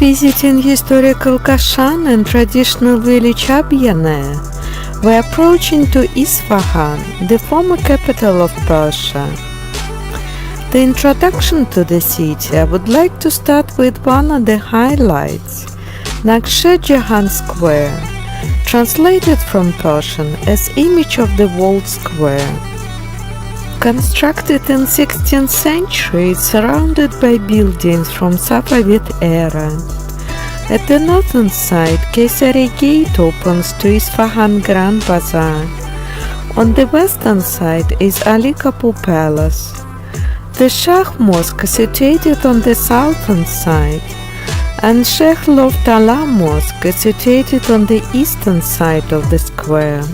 visiting historical Kashan and traditional village Jame, we approach into Isfahan, the former capital of Persia. The introduction to the city, I would like to start with one of the highlights, Naghshe Jahan Square, translated from Persian as Image of the World Square. Constructed in 16th century, it's surrounded by buildings from Safavid era. At the northern side, Kayseri Gate opens to Isfahan Grand Bazaar. On the western side is Ali Qapu Palace. The Shah Mosque is situated on the southern side, and Sheikh Lotfollah Mosque is situated on the eastern side of the square.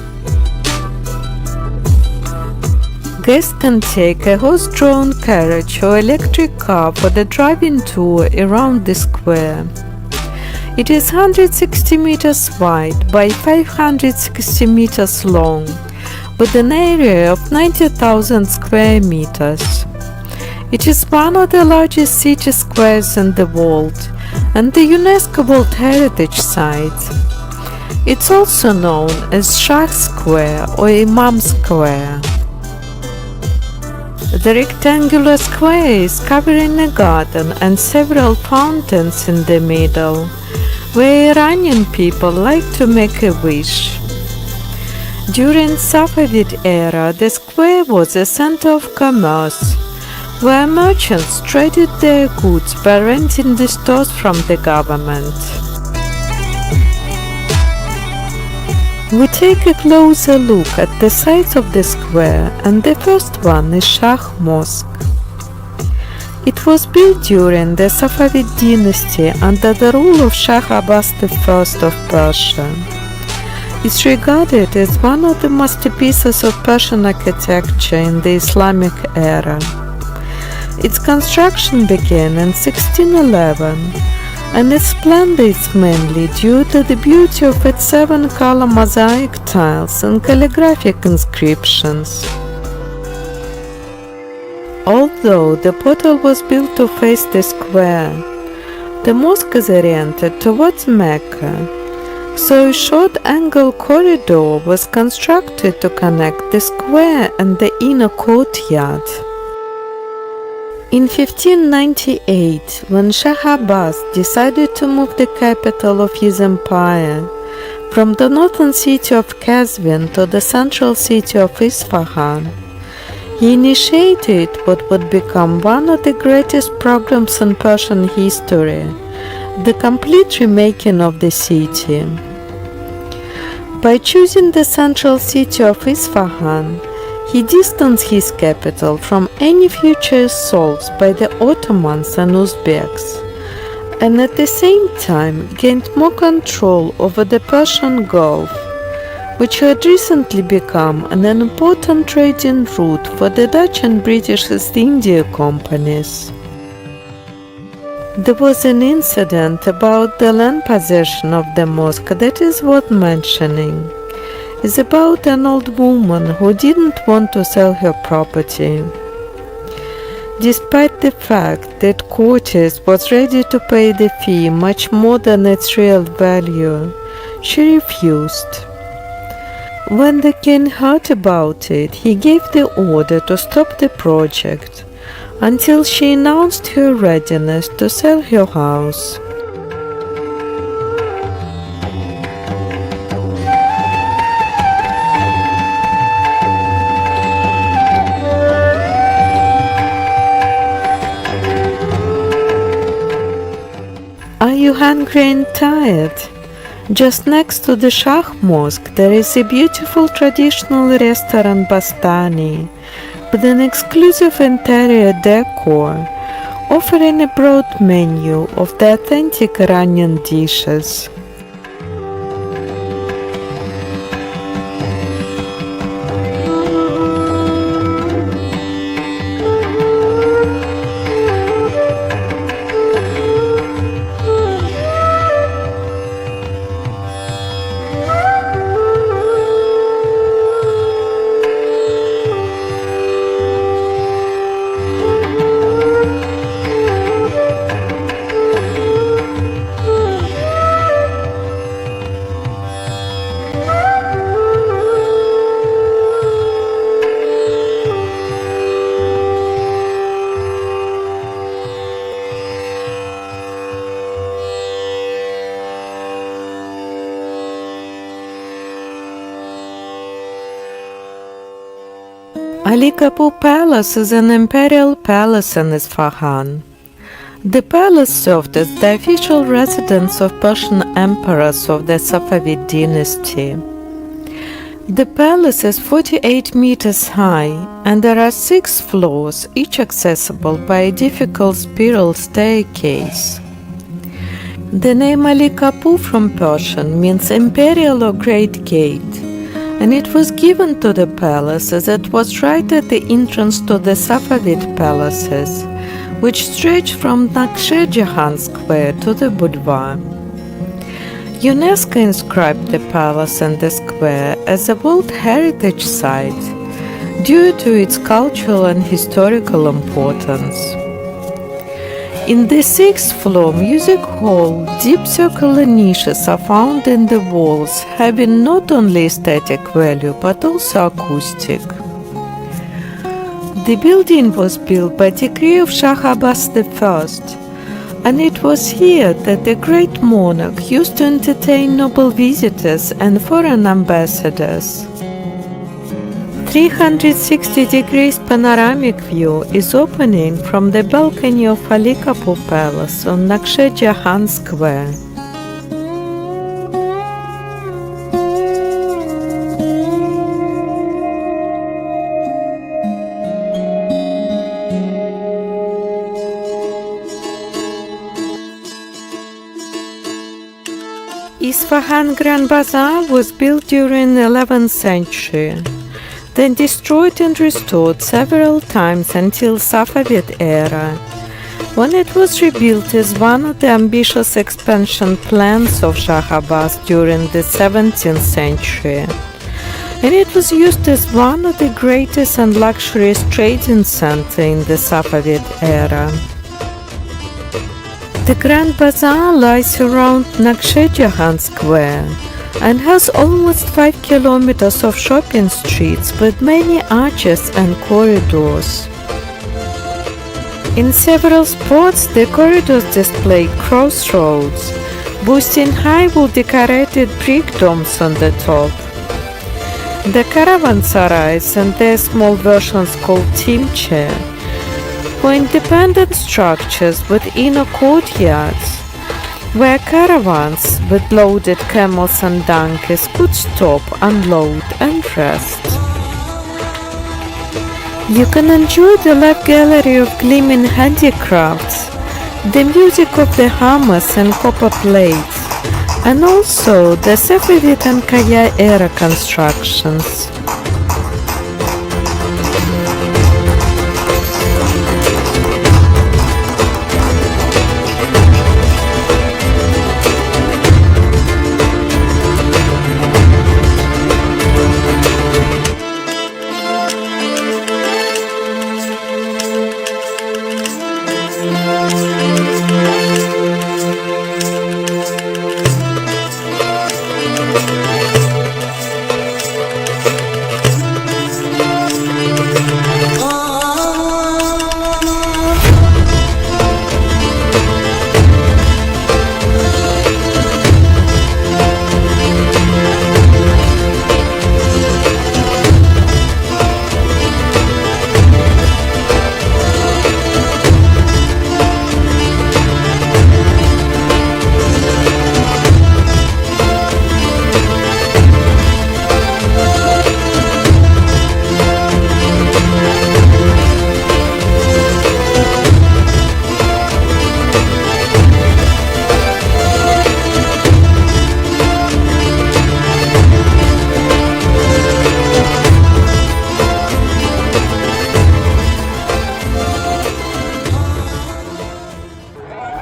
Guests can take a horse-drawn carriage or electric car for the driving tour around the square. It is 160 meters wide by 560 meters long, with an area of 90,000 square meters. It is one of the largest city squares in the world and the UNESCO World Heritage Site. It's also known as Shah Square or Imam Square. The rectangular square is covering a garden and several fountains in the middle, where Iranian people like to make a wish. During Safavid era, the square was a center of commerce, where merchants traded their goods by renting the stores from the government. We take a closer look at the sides of the square, and the first one is Shah Mosque. It was built during the Safavid dynasty under the rule of Shah Abbasi I of Persia. It's regarded as one of the masterpieces of Persian architecture in the Islamic era. Its construction began in 1611, and its splendor is mainly due to the beauty of its 7-color mosaic tiles and calligraphic inscriptions. Although the portal was built to face the square, the mosque is oriented towards Mecca, so a short-angle corridor was constructed to connect the square and the inner courtyard. In 1598, when Shah Abbas decided to move the capital of his empire from the northern city of Qazvin to the central city of Isfahan, he initiated what would become one of the greatest programs in Persian history, the complete remaking of the city. By choosing the central city of Isfahan, he distanced his capital from any future assaults by the Ottomans and Uzbeks, and at the same time gained more control over the Persian Gulf, which had recently become an important trading route for the Dutch and British East India companies. There was an incident about the land possession of the mosque that is worth mentioning. It's about an old woman who didn't want to sell her property. Despite the fact that Curtis was ready to pay the fee much more than its real value, she refused. When the king heard about it, he gave the order to stop the project until she announced her readiness to sell her house. Are you hungry and tired? Just next to the Shah Mosque there is a beautiful traditional restaurant Bastani with an exclusive interior decor, offering a broad menu of the authentic Iranian dishes. Ali Qapu Palace is an imperial palace in Isfahan. The palace served as the official residence of Persian emperors of the Safavid dynasty. The palace is 48 meters high, and there are 6 floors, each accessible by a difficult spiral staircase. The name Ali Qapu from Persian means imperial or great gate, and it was given to the palace as it was right at the entrance to the Safavid palaces, which stretched from Naghshe Jahan Square to the Boulevard. UNESCO inscribed the palace and the square as a World Heritage Site due to its cultural and historical importance. In the 6th floor music hall, deep circular niches are found in the walls, having not only aesthetic value but also acoustic. The building was built by decree of Shah Abbasi I, and it was here that the great monarch used to entertain noble visitors and foreign ambassadors. 360 degrees panoramic view is opening from the balcony of Ali Qapu Palace on Naghshe Jahan Square. Isfahan Grand Bazaar was built during the 11th century, then destroyed and restored several times until Safavid era, when it was rebuilt as one of the ambitious expansion plans of Shah Abbas during the 17th century, and it was used as one of the greatest and luxurious trading centers in the Safavid era. The Grand Bazaar lies around Naghshe Jahan Square and has almost 5 kilometers of shopping streets with many arches and corridors. In several spots, the corridors display crossroads, boasting high wood-decorated brick domes on the top. The caravansarais and their small versions called timche were independent structures with inner courtyards, where caravans with loaded camels and donkeys could stop, unload and rest. You can enjoy the live gallery of gleaming handicrafts, the music of the hammers and copper plates, and also the Safavid and Kaya era constructions.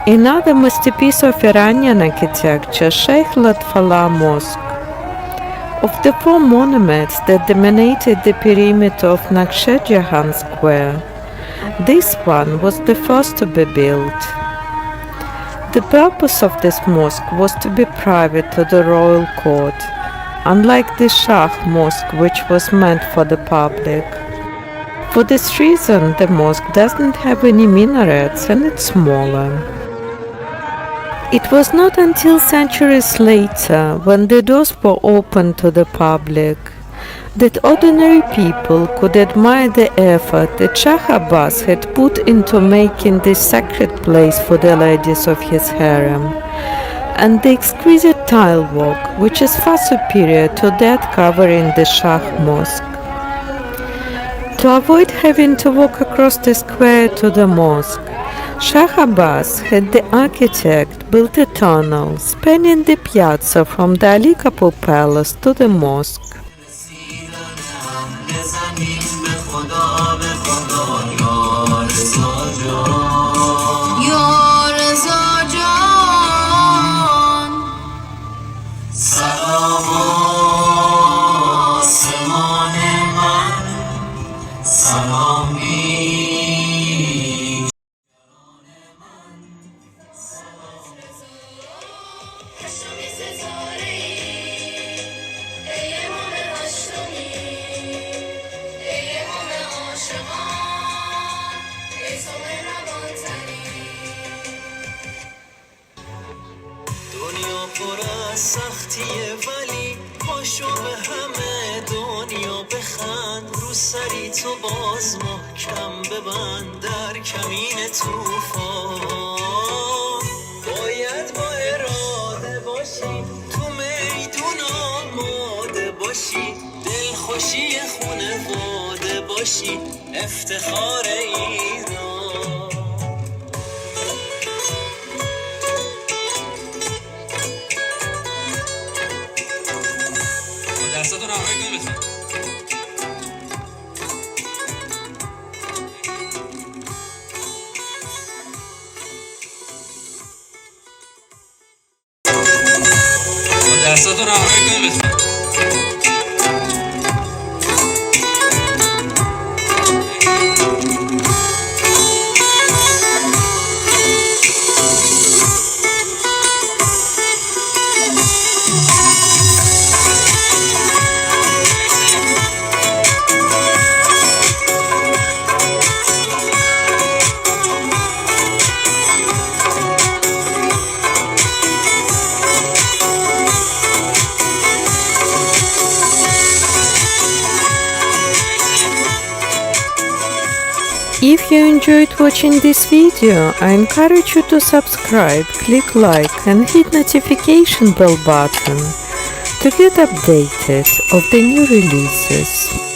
Another masterpiece of Iranian architecture, Sheikh Lotfollah Mosque. Of the 4 monuments that dominated the perimeter of Naghshe Jahan Square, this one was the first to be built. The purpose of this mosque was to be private to the royal court, unlike the Shah Mosque, which was meant for the public. For this reason, the mosque doesn't have any minarets and it's smaller. It was not until centuries later, when the doors were opened to the public, that ordinary people could admire the effort that Shah Abbas had put into making this sacred place for the ladies of his harem, and the exquisite tile work, which is far superior to that covering the Shah Mosque. To avoid having to walk across the square to the mosque, Shah Abbas had the architect build a tunnel spanning the piazza from the Qapu Palace to the mosque. سختیه ولی پاشو به همه دنیا بخند رو سری تو باز محکم ببند در کمین توفان باید با اراده باشی تو میدون آماده باشی دلخوشی خونواده باشی افتخار ایران دستاتون همراهی کنید لطفا دستاتون همراهی کنید لطفا If you enjoyed watching this video, I encourage you to subscribe, click like and hit notification bell button to get updated of the new releases.